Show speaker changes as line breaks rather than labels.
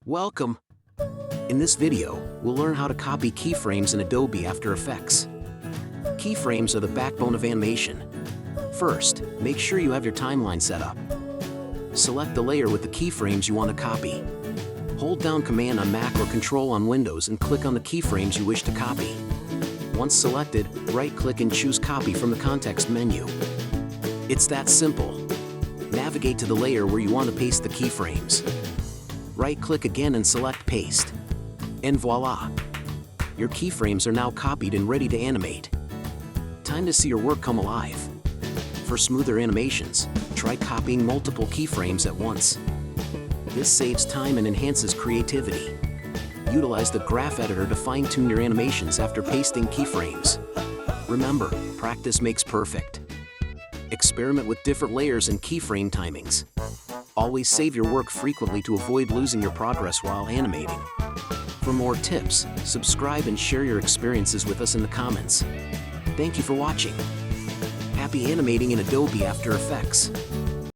Welcome! In this video, we'll learn how to copy keyframes in Adobe After Effects. Keyframes are the backbone of animation. First, make sure you have your timeline set up. Select the layer with the keyframes you want to copy. Hold down Command on Mac or Control on Windows and click on the keyframes you wish to copy. Once selected, right-click and choose Copy from the context menu. It's that simple. Navigate to the layer where you want to paste the keyframes. Right-click again and select Paste. And voila! Your keyframes are now copied and ready to animate. Time to see your work come alive. For smoother animations, try copying multiple keyframes at once. This saves time and enhances creativity. Utilize the graph editor to fine-tune your animations after pasting keyframes. Remember, practice makes perfect. Experiment with different layers and keyframe timings. Always save your work frequently to avoid losing your progress while animating. For more tips, subscribe and share your experiences with us in the comments. Thank you for watching. Happy animating in Adobe After Effects.